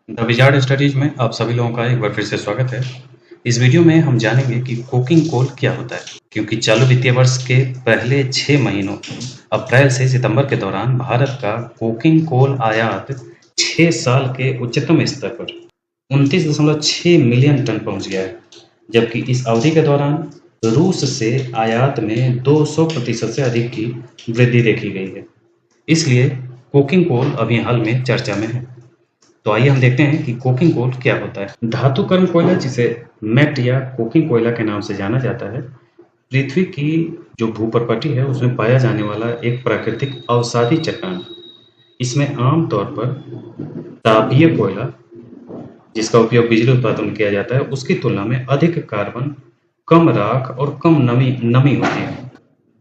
The wizard studies में आप सभी लोगों का एक बार फिर से स्वागत है। इस वीडियो में हम जानेंगे कि कोकिंग कोल क्या होता है, क्योंकि चालू वित्तीय वर्ष के पहले 6 महीनों अप्रैल से सितंबर के दौरान भारत का कोकिंग कोल आयात 6 साल के उच्चतम स्तर पर 29.6 मिलियन टन पहुंच गया है, जबकि इस अवधि के दौरान रूस से आयात में 200% से अधिक की वृद्धि देखी गई है। इसलिए कोकिंग कोल अभी हाल में चर्चा में है। तो आइए हम देखते हैं कि कोकिंग कोल क्या होता है। धातु कर्म कोयला, जिसे मेट या कोकिंग कोयला के नाम से जाना जाता है, पृथ्वी की जो भूप्रपटी है उसमें पाया जाने वाला एक प्राकृतिक अवसादी चट्टान। इसमें आमतौर पर तापीय कोयला, जिसका उपयोग बिजली उत्पादन में किया जाता है, उसकी तुलना में अधिक कार्बन, कम राख और कम नमी होती है।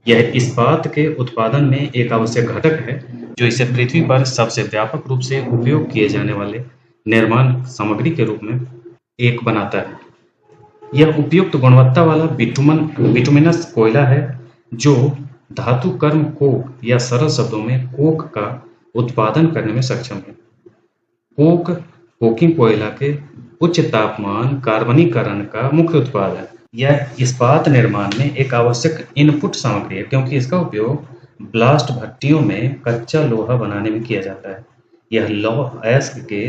यह इस्पात के उत्पादन में एक आवश्यक घटक है, जो इसे पृथ्वी पर सबसे व्यापक रूप से उपयोग किए जाने वाले निर्माण सामग्री के रूप में एक बनाता है। यह उपयुक्त गुणवत्ता वाला बिटुमिनस कोयला है, जो धातु कर्म कोक या सरल शब्दों में कोक का उत्पादन करने में सक्षम है। कोकिंग कोयला के उच्च तापमान कार्बनीकरण का मुख्य उत्पाद है। यह इस्पात निर्माण में एक आवश्यक इनपुट सामग्री है, क्योंकि इसका उपयोग ब्लास्ट भट्टियों में कच्चा लोहा बनाने में किया जाता है। यह लौह अयस्क के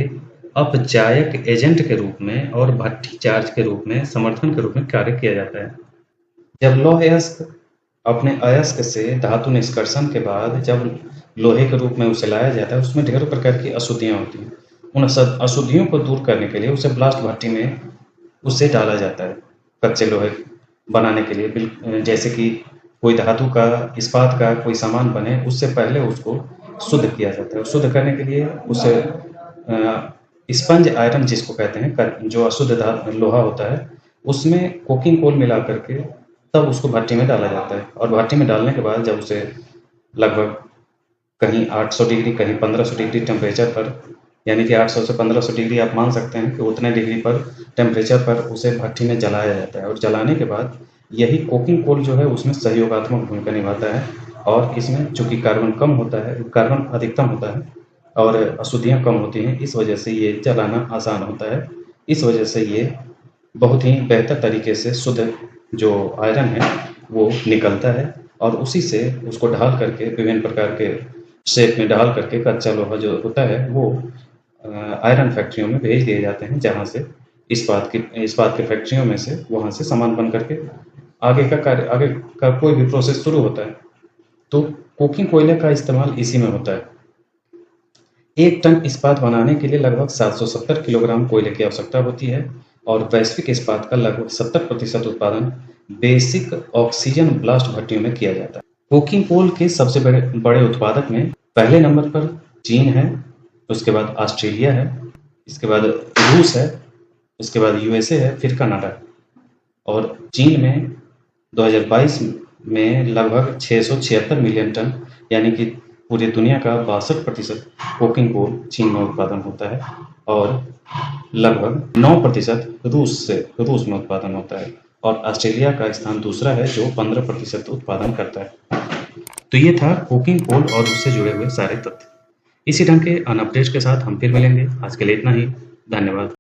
अपचायक एजेंट के रूप में और भट्टी चार्ज के रूप में समर्थन के रूप में कार्य किया जाता है। जब लौह अयस्क अपने अयस्क से धातु निष्कर्षण के बाद जब लोहे के रूप में उसे लाया जाता है, उसमें ढेरों प्रकार की अशुद्धियां होती हैं। उन अशुद्धियों को दूर करने के लिए उसे ब्लास्ट भट्टी में उसे डाला जाता है कच्चे लोहे बनाने के लिए। जैसे कि कोई धातु का, इस्पात का कोई सामान बने, उससे पहले उसको शुद्ध किया जाता है। शुद्ध करने के लिए उसे स्पंज आयरन जिसको कहते हैं, जो अशुद्ध लोहा होता है, उसमें कोकिंग कोल मिला करके तब उसको भट्टी में डाला जाता है। और भट्टी में डालने के बाद जब उसे लगभग कहीं 800 डिग्री, कहीं 1500 डिग्री टेम्परेचर पर, यानी कि 800 से 1500 डिग्री आप मान सकते हैं कि उतने डिग्री पर टेम्परेचर पर उसे भट्टी में जलाया जाता है। और जलाने के बाद यही कोकिंग कोल जो है उसमें सहयोगात्मक भूमिका निभाता है। और इसमें चूंकि कार्बन कम होता है, कार्बन अधिकतम होता है और अशुद्धियाँ कम होती हैं, इस वजह से ये जलाना आसान होता है। इस वजह से ये बहुत ही बेहतर तरीके से शुद्ध जो आयरन है वो निकलता है, और उसी से उसको ढाल करके विभिन्न प्रकार के शेप में ढाल करके कच्चा लोहा जो होता है वो आयरन फैक्ट्रियों में भेज दिए जाते हैं, जहाँ से इस्पात के फैक्ट्रियों में से वहाँ से सामान बन करके आगे का कोई भी प्रोसेस शुरू होता है। तो कोकिंग कोयले का इस्तेमाल इसी में होता है। 1 टन इस्पात बनाने के लिए लगभग 770 किलोग्राम कोयले की आवश्यकता होती है, और वैश्विक इस्पात का लगभग 70% उत्पादन बेसिक ऑक्सीजन ब्लास्ट भट्टियों में किया जाता है। कोकिंग कोल के सबसे बड़े उत्पादक में पहले नंबर पर चीन है, उसके बाद ऑस्ट्रेलिया है, इसके बाद रूस है, उसके बाद यूएसए है, फिर कनाडा। और चीन में 2022 में लगभग 676 मिलियन टन, यानी कि पूरी दुनिया का 62% कोकिंग कोल चीन में उत्पादन होता है, और लगभग 9% रूस में उत्पादन होता है। और ऑस्ट्रेलिया का स्थान दूसरा है, जो 15% उत्पादन करता है। तो ये था कोकिंग कोल और उससे जुड़े हुए सारे तथ्य। इसी ढंग के अन अपडेट्स के साथ हम फिर मिलेंगे। आज के लिए इतना ही। धन्यवाद।